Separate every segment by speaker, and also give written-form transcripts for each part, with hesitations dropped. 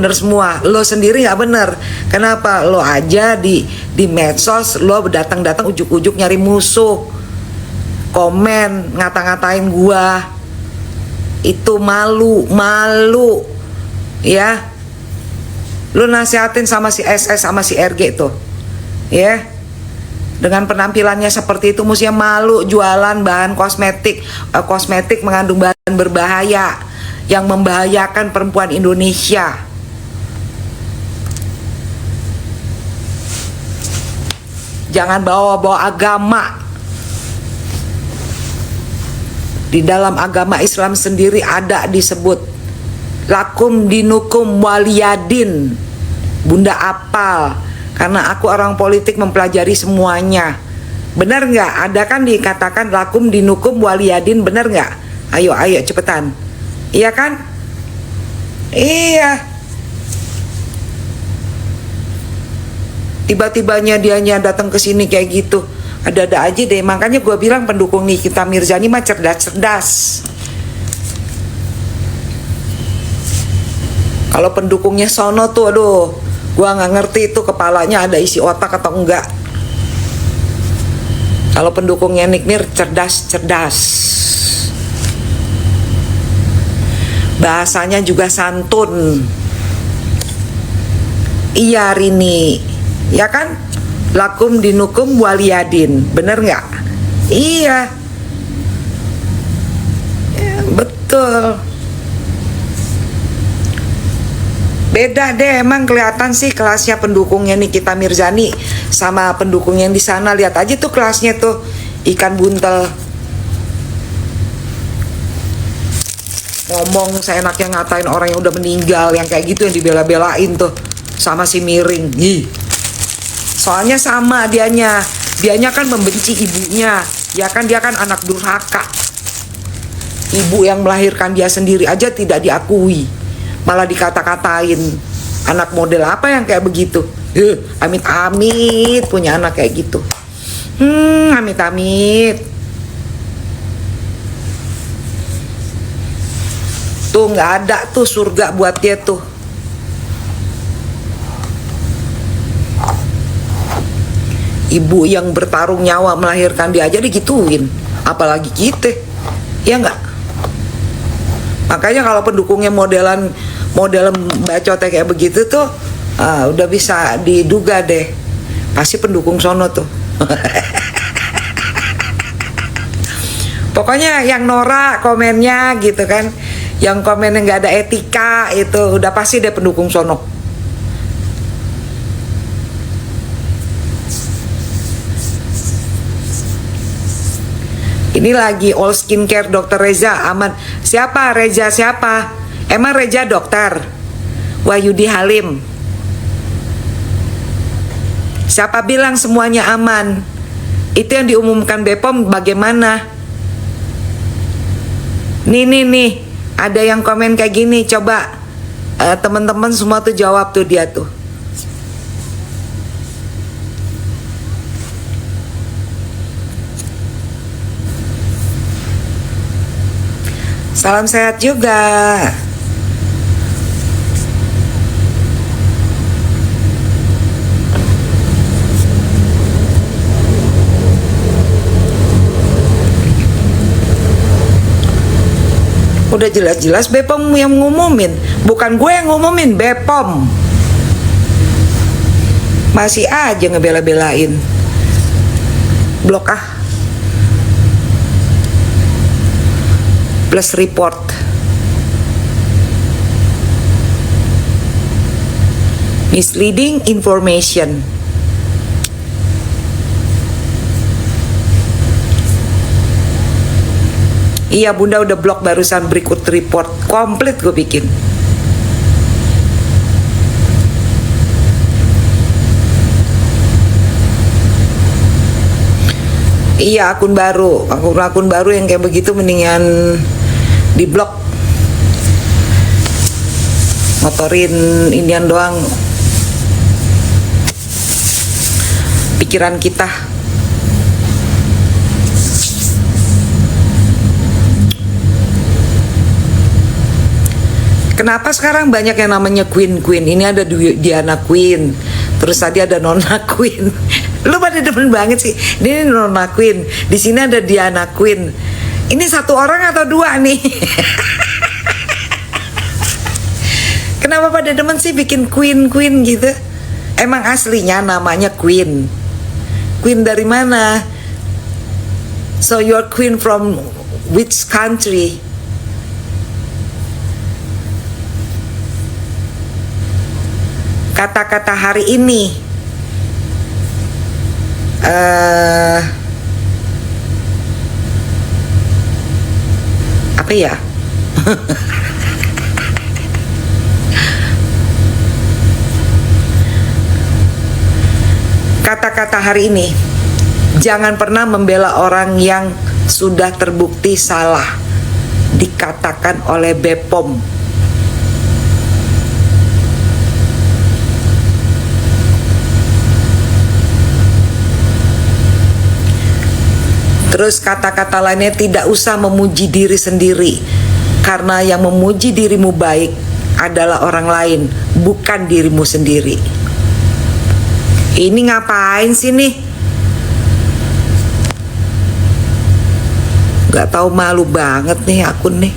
Speaker 1: bener semua. Lo sendiri nggak bener. Kenapa? Lo aja di medsos lo datang-datang ujuk-ujuk nyari musuh, komen ngata-ngatain gua. Itu malu ya. Lo nasihatin sama si SS sama si RG tuh ya, dengan penampilannya seperti itu mestinya malu jualan bahan kosmetik mengandung bahan berbahaya yang membahayakan perempuan Indonesia. Jangan bawa-bawa agama. Di dalam agama Islam sendiri ada disebut lakum dinukum waliyadin. Bunda apal, karena aku orang politik mempelajari semuanya. Benar nggak? Ada kan dikatakan lakum dinukum waliyadin, benar nggak? Ayo cepetan. Iya kan? Iya. Tiba-tibanya dianya datang ke sini kayak gitu. Ada-ada aja deh. Makanya gue bilang pendukung Nikita Mirzani mah cerdas-cerdas. Kalau pendukungnya sono tuh, aduh, gue nggak ngerti itu kepalanya ada isi otak atau enggak. Kalau pendukungnya Nikmir cerdas-cerdas. Bahasanya juga santun. Iya Rini, ya kan? Lakum dinukum waliyadin, bener nggak? Iya, ya, betul. Beda deh, emang kelihatan sih kelasnya pendukungnya Nikita Mirzani sama pendukung yang di sana. Lihat aja tuh kelasnya tuh, ikan buntel. Ngomong seenaknya ngatain orang yang udah meninggal, yang kayak gitu yang dibela-belain tuh sama si Miring. Ih. Soalnya sama dianya kan membenci ibunya, ya kan, dia kan anak durhaka. Ibu yang melahirkan dia sendiri aja tidak diakui, malah dikata-katain. Anak model apa yang kayak begitu? Amit-amit punya anak kayak gitu. Amit-amit. Tuh nggak ada tuh surga buat dia tuh. Ibu yang bertarung nyawa melahirkan dia aja digituin, apalagi kita, ya nggak? Makanya kalau pendukungnya model bacotnya kayak begitu tuh, udah bisa diduga deh, pasti pendukung sono tuh. Pokoknya yang norak komennya gitu kan, yang komennya nggak ada etika itu udah pasti deh pendukung sono. Ini lagi all skincare Dr. Reza aman. Siapa Reza siapa? Emang Reza dokter? Wahyudi Halim. Siapa bilang semuanya aman? Itu yang diumumkan BPOM bagaimana? Nih, ada yang komen kayak gini. Coba teman-teman semua tuh jawab tuh dia tuh. Salam sehat juga. Udah jelas-jelas BPOM yang ngumumin, bukan gue yang ngumumin, BPOM. Masih aja ngebela-belain. Blok ah. Plus report. Misleading information. Iya bunda udah blok barusan, berikut report komplit gue bikin. Iya akun baru yang kayak begitu mendingan di blok. Motorin inian doang pikiran kita. Kenapa sekarang banyak yang namanya Queen? Ini ada Diana Queen, terus tadi ada Nona Queen. Lu pada demen banget sih. Ini Nona Queen, di sini ada Diana Queen. Ini satu orang atau dua nih? Kenapa pada demen sih bikin Queen gitu? Emang aslinya namanya Queen. Queen dari mana? So you're Queen from which country? Kata-kata hari ini apa ya? Kata-kata hari ini, jangan pernah membela orang yang sudah terbukti salah, dikatakan oleh Bepom. Terus kata-kata lainnya, tidak usah memuji diri sendiri, karena yang memuji dirimu baik adalah orang lain, bukan dirimu sendiri. Ini ngapain sih nih? Gak tahu, malu banget nih akun nih.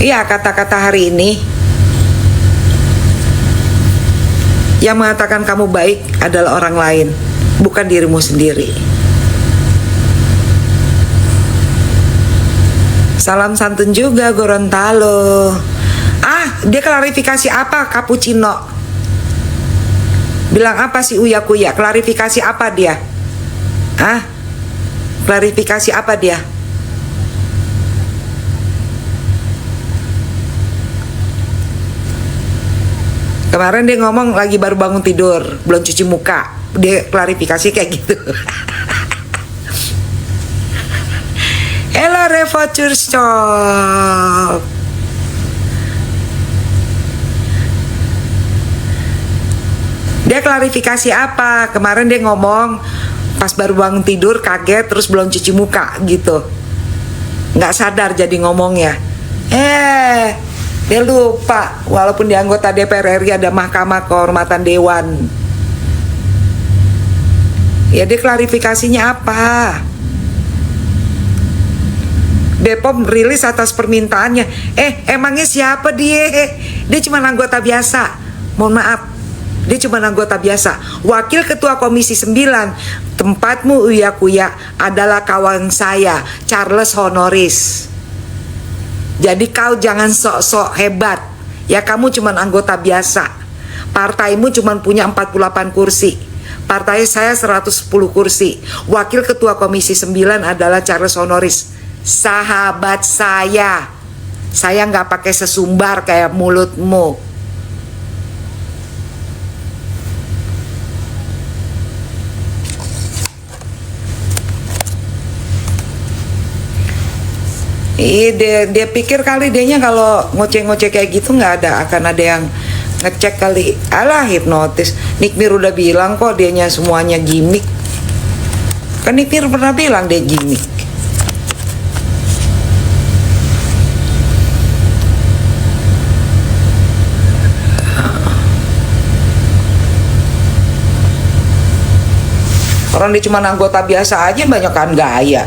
Speaker 1: Iya, kata-kata hari ini yang mengatakan kamu baik adalah orang lain, bukan dirimu sendiri. Salam santun juga Gorontalo. Dia klarifikasi apa Cappuccino? Bilang apa sih Uya Kuya? Klarifikasi apa dia? Klarifikasi apa dia? Kemarin dia ngomong lagi baru bangun tidur, belum cuci muka. Dia klarifikasi kayak gitu. Hello Revoture Shop. Dia klarifikasi apa? Kemarin dia ngomong pas baru bangun tidur kaget terus belum cuci muka gitu. Nggak sadar jadi ngomongnya. Dia lupa, walaupun di anggota DPR RI ada Mahkamah Kehormatan Dewan. Ya, dia klarifikasinya apa? Bepom rilis atas permintaannya. Emangnya siapa dia? Dia cuma anggota biasa. Mohon maaf, dia cuma anggota biasa. Wakil Ketua Komisi 9, tempatmu Uya Kuya, adalah kawan saya, Charles Honoris. Jadi kau jangan sok-sok hebat. Ya, kamu cuma anggota biasa. Partaimu cuma punya 48 kursi. Partai saya 110 kursi. Wakil Ketua Komisi 9 adalah Charles Honoris. Sahabat saya. Saya nggak pakai sesumbar kayak mulutmu. Dia pikir kali dianya kalau ngoceh-ngoceh kayak gitu nggak akan ada yang ngecek kali. Alah, hipnotis. Nick Mir udah bilang kok dianya semuanya gimmick. Kan Nick Mir pernah bilang dia gimmick. Orang dia cuma anggota biasa aja banyak kan gaya.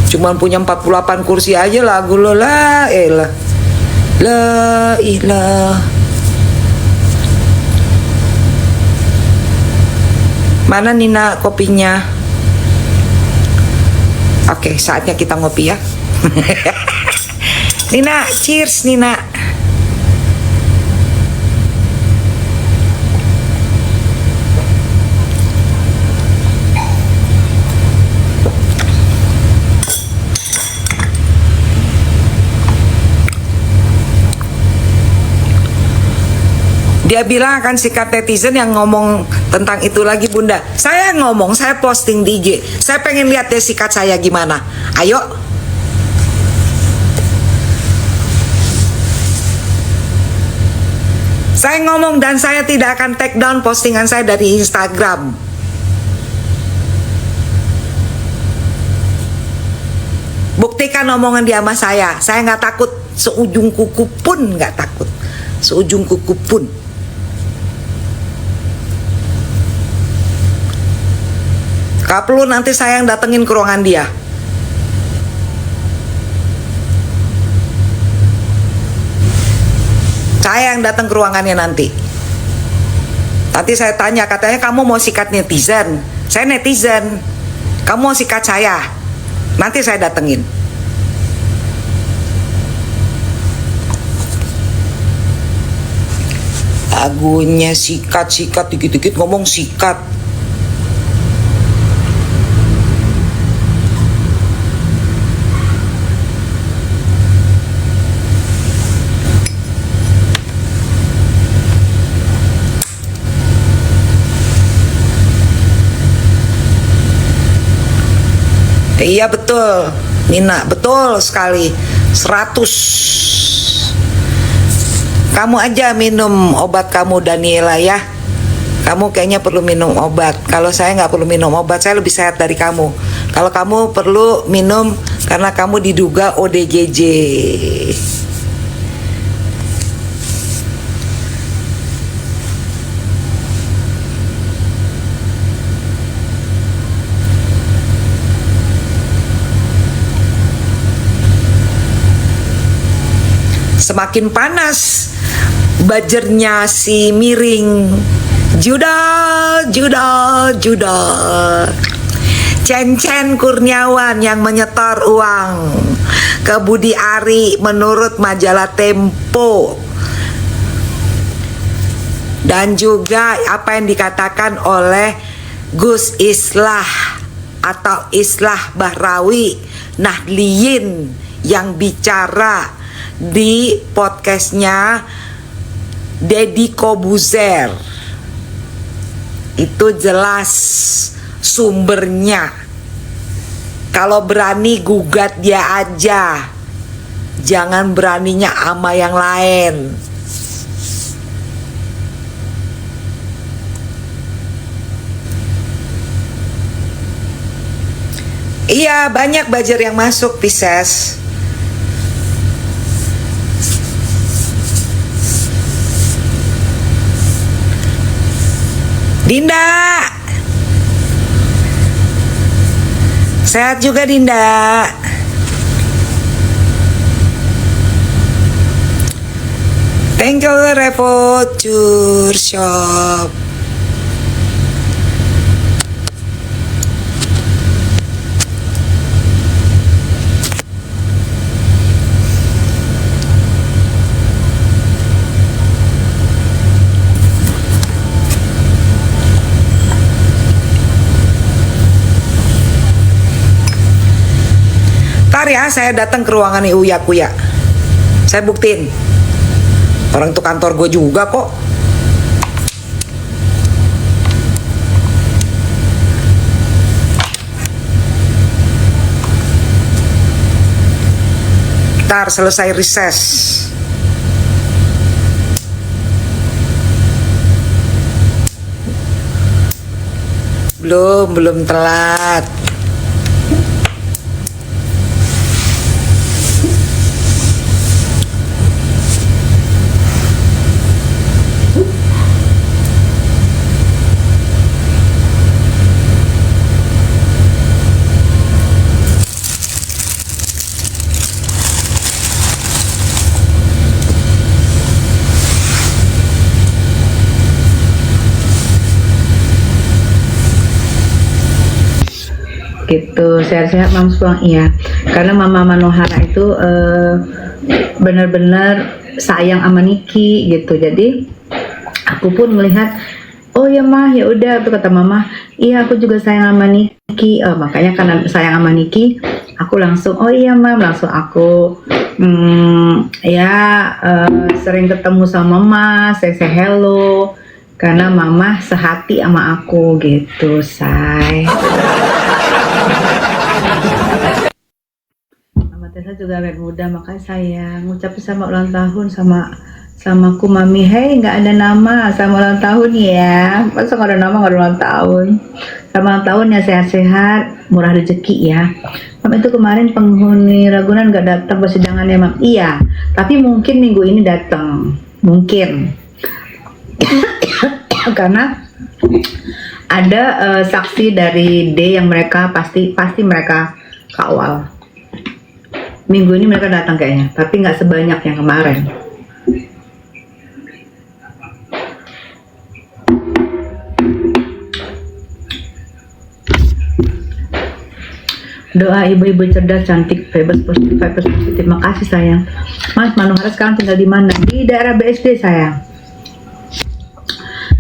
Speaker 1: Cuman punya 48 kursi aja lagu lo, la ilah. La ilah. Mana Nina kopinya? Oke, saatnya kita ngopi ya. Nina, cheers Nina. Dia bilang akan sikat netizen yang ngomong tentang itu lagi Bunda. Saya ngomong, saya posting di IG. Saya pengen lihat dia sikat saya gimana. Ayo. Saya ngomong dan saya tidak akan take down postingan saya dari Instagram. Buktikan omongan dia sama saya. Saya nggak takut, seujung kuku pun nggak takut. Seujung kuku pun. Gak perlu nanti saya yang datengin ke ruangan dia. Saya yang datang ke ruangannya nanti. Nanti saya tanya, katanya kamu mau sikat netizen. Saya netizen. Kamu mau sikat saya. Nanti saya datengin. Lagunya sikat-sikat, dikit-dikit ngomong sikat. Iya betul, Nina, betul sekali. 100. Kamu aja minum obat kamu, Daniela ya. Kamu kayaknya perlu minum obat. Kalau saya nggak perlu minum obat, saya lebih sehat dari kamu. Kalau kamu perlu minum karena kamu diduga ODGJ. Semakin panas bajernya si Miring. Judal. Cen-cen Kurniawan yang menyetor uang ke Budi Ari menurut majalah Tempo. Dan juga apa yang dikatakan oleh Gus Islah atau Islah Bahrawi Nahliyin yang bicara di podcastnya Deddy Kobuzer. Itu jelas sumbernya. Kalau berani gugat dia aja, jangan beraninya sama yang lain. Iya, banyak buzzer yang masuk, Pisces. Dinda, sehat juga Dinda. Thank you Revo Tour Shop. Ntar ya saya datang ke ruangan Uya Kuya. Saya buktiin. Orang itu kantor gue juga kok. Ntar selesai reses. Belum telat.
Speaker 2: Gitu, sehat-sehat Mams Puang. Iya, karena Mama Manohara itu benar-benar sayang sama Niki gitu. Jadi aku pun melihat, oh ya mah, ya udah tuh kata mama, iya aku juga sayang sama Niki. Makanya karena sayang sama Niki, aku langsung oh iya mah, langsung aku ya sering ketemu sama mama, say hello, karena mama sehati sama aku gitu, say. Mama Tessa juga awet muda, makanya sayang ngucapin sama ulang tahun sama aku mami, hei nggak ada nama sama ulang tahun ya, masa nggak ada nama nggak ada ulang tahun, sama ulang tahun ya sehat-sehat murah rezeki ya. Mam itu kemarin penghuni Ragunan nggak datang persidangannya mam. Iya, tapi mungkin minggu ini datang, mungkin karena ada saksi dari D yang mereka pasti mereka kawal. Minggu ini mereka datang kayaknya, tapi nggak sebanyak yang kemarin. Doa ibu-ibu cerdas, cantik, bebas, positif, vibes positif. Makasih sayang. Mas Manohara sekarang tinggal di mana? Di daerah BSD sayang.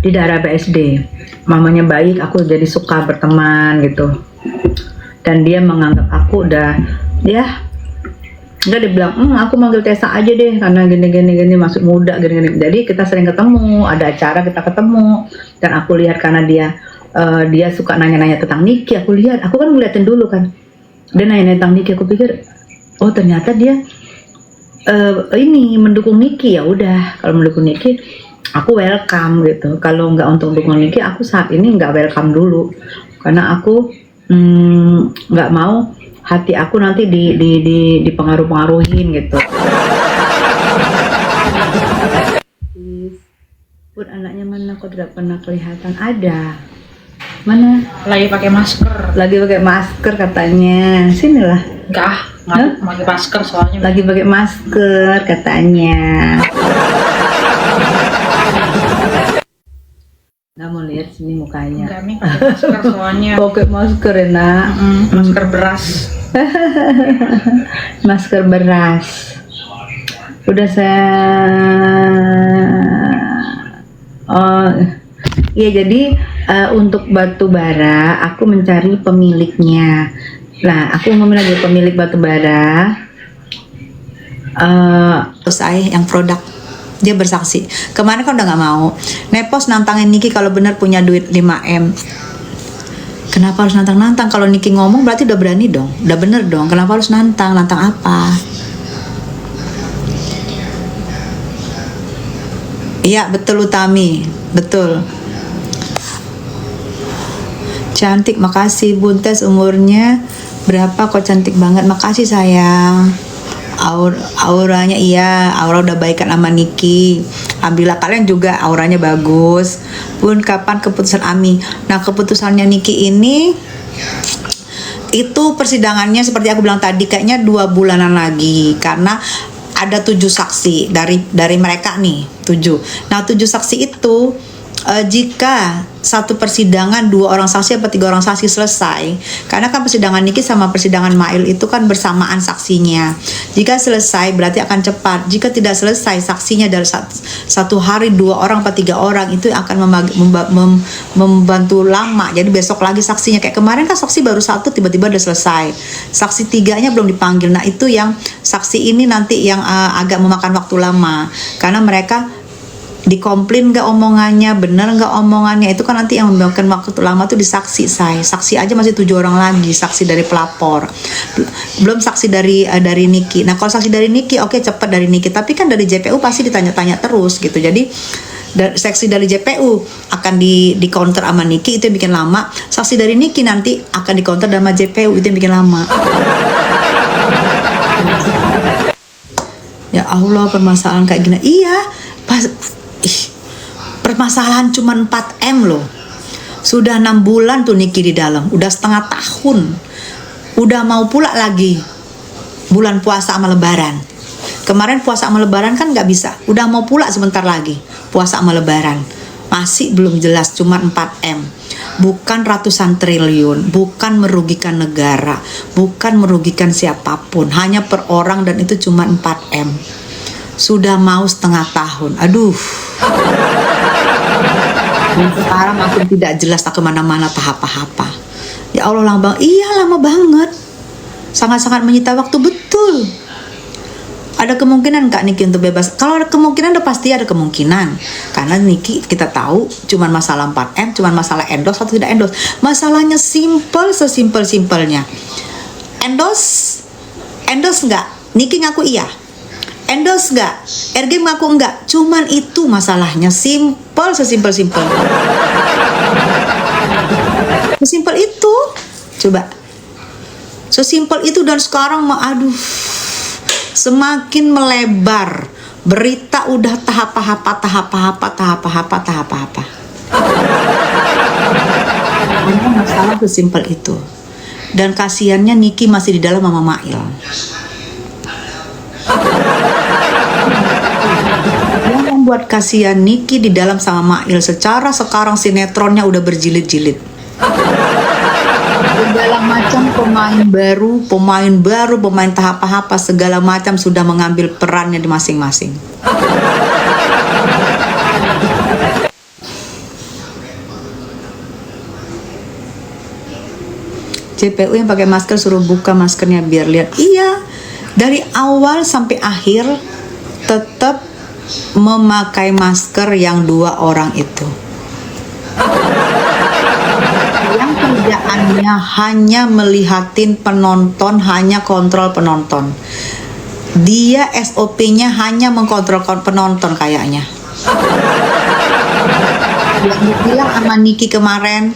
Speaker 2: Di daerah BSD. Mamanya baik, aku jadi suka berteman gitu. Dan dia menganggap aku udah, ya, enggak, dia bilang, aku manggil Tessa aja deh karena gini masuk muda gini. Jadi kita sering ketemu, ada acara kita ketemu. Dan aku lihat karena dia suka nanya-nanya tentang Niki. Aku kan ngeliatin dulu kan. Dia nanya tentang Niki, aku pikir oh ternyata dia ini mendukung Niki. Ya udah, kalau mendukung Niki aku welcome gitu. Kalau nggak untuk mendukung Niki, aku saat ini nggak welcome dulu karena aku nggak mau hati aku nanti dipengaruhin gitu. Pun anaknya mana kok tidak pernah kelihatan? Ada. Mana?
Speaker 3: Lagi pakai masker.
Speaker 2: Lagi pakai masker katanya. Sinilah.
Speaker 3: Enggak pakai masker soalnya.
Speaker 2: Lagi pakai masker katanya. Nggak mau lihat sini mukanya.
Speaker 3: Enggak nih pakai masker soalnya.
Speaker 2: Pakai masker enak.
Speaker 3: Masker beras.
Speaker 2: Masker beras. Udah saya. Iya, jadi untuk batu bara aku mencari pemiliknya. Nah, aku memilih pemilik batu bara.
Speaker 4: Terus yang produk dia bersaksi. Kemarin kan udah nggak mau. Nepos nantangin Niki kalau bener punya duit 5M. Kenapa harus nantang? Kalau Niki ngomong berarti udah berani dong, udah bener dong. Kenapa harus nantang apa? Iya betul Utami, betul. Cantik, makasih Buntes, umurnya berapa kok cantik banget, makasih sayang. Auranya iya, aura udah baikan sama Niki. Alhamdulillah kalian juga auranya bagus. Bun, kapan keputusan Ami? Nah, keputusannya Niki ini itu persidangannya seperti aku bilang tadi kayaknya 2 bulanan lagi karena ada 7 saksi dari mereka nih 7. Nah 7 saksi itu jika satu persidangan 2 orang saksi atau 3 orang saksi selesai, karena kan persidangan Niki sama persidangan Mail itu kan bersamaan saksinya. Jika selesai berarti akan cepat. Jika tidak selesai saksinya dari satu hari 2 orang atau 3 orang itu akan membantu lama. Jadi besok lagi saksinya, kayak kemarin kan saksi baru 1 tiba-tiba udah selesai. Saksi 3-nya belum dipanggil. Nah itu yang saksi ini nanti yang agak memakan waktu lama karena mereka dikomplain nggak omongannya, bener nggak omongannya, itu kan nanti yang memakan waktu lama tuh di saksi. Saksi aja masih 7 orang lagi, saksi dari pelapor, belum saksi dari Niki. Nah kalau saksi dari Niki oke, cepet dari Niki, tapi kan dari JPU pasti ditanya-tanya terus gitu. Jadi saksi dari JPU akan di counter sama Niki, itu yang bikin lama. Saksi dari Niki nanti akan di counter sama JPU, itu yang bikin lama. Ya Allah, permasalahan kayak gini. Iya, permasalahan cuma 4M loh. Sudah 6 bulan tuh Niki di dalam, udah setengah tahun. Udah mau pula lagi bulan puasa sama lebaran. Kemarin puasa sama lebaran kan nggak bisa, udah mau pula sebentar lagi puasa sama lebaran. Masih belum jelas, cuma 4M. Bukan ratusan triliun, bukan merugikan negara, bukan merugikan siapapun, hanya per orang, dan itu cuma 4M. Sudah mau setengah tahun. Aduh. Dan sekarang aku tidak jelas tak kemana-mana tak apa-apa. Ya Allah lama banget. Iya lama banget. Sangat-sangat menyita waktu betul. Ada kemungkinan nggak Niki untuk bebas? Kalau ada kemungkinan, udah pasti ada kemungkinan. Karena Niki kita tahu cuman masalah 4M, cuman masalah endorse atau tidak endorse. Masalahnya simple, sesimpel-simpelnya. Endorse nggak? Niki ngaku iya. Endorse nggak? RG ngaku enggak. Cuman itu masalahnya, simple, sesimpel-simpel. Sesimpel itu. Coba. Sesimpel itu dan sekarang aduh. Semakin melebar, berita udah tahap apa. Hanya masalah sesimpel itu. Dan kasihannya Niki masih di dalam Mama Mail. Yang membuat kasihan Niki di dalam sama Mail, secara sekarang sinetronnya udah berjilid-jilid. Segala macam pemain baru, pemain tahap apa, segala macam sudah mengambil perannya di masing-masing. CPU yang pakai masker suruh buka maskernya biar lihat. Iya, dari awal sampai akhir tetap memakai masker yang 2 orang itu. Yang kerjaannya hanya melihatin penonton, hanya kontrol penonton. Dia SOP-nya hanya mengkontrol penonton kayaknya. Yang dibilang sama Niki kemarin,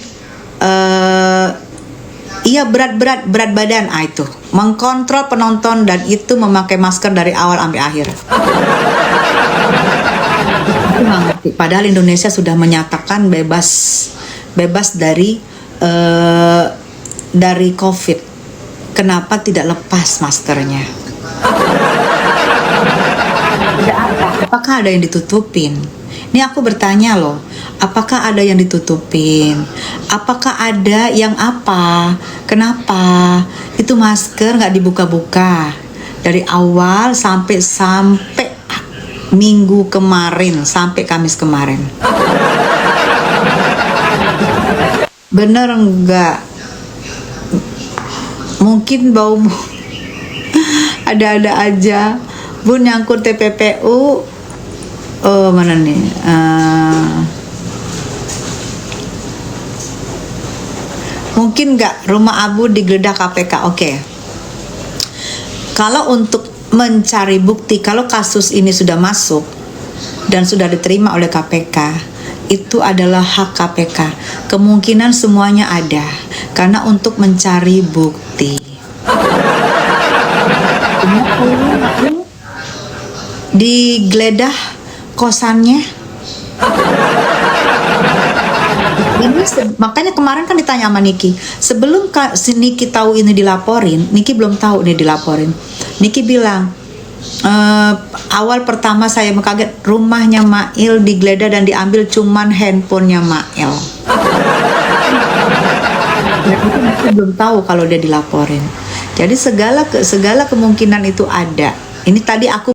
Speaker 4: iya berat badan, itu mengkontrol penonton dan itu memakai masker dari awal sampai akhir. Aku nggak ngerti. Padahal Indonesia sudah menyatakan bebas dari COVID. Kenapa tidak lepas maskernya? Ada apa? Apakah ada yang ditutupin? Ini aku bertanya loh, apakah ada yang ditutupin? Apakah ada yang apa? Kenapa? Itu masker nggak dibuka-buka dari awal sampai minggu kemarin, sampai Kamis kemarin. Bener nggak? Mungkin bau ada-ada aja. Bun nyangkut TPPU. Oh mana nih? Mungkin nggak rumah Abu digeledah KPK? Oke. Kalau untuk mencari bukti, kalau kasus ini sudah masuk dan sudah diterima oleh KPK, itu adalah hak KPK. Kemungkinan semuanya ada, karena untuk mencari bukti. Digeledah kosannya. Ini makanya kemarin kan ditanya sama Niki, sebelum si Niki tahu ini dilaporin, Niki belum tahu ini dilaporin. Niki bilang, awal pertama saya mengkaget, rumahnya Mail digeledah dan diambil cuman handphonenya Mail. Dan itu Niki belum tahu kalau dia dilaporin. Jadi segala kemungkinan itu ada. Ini tadi aku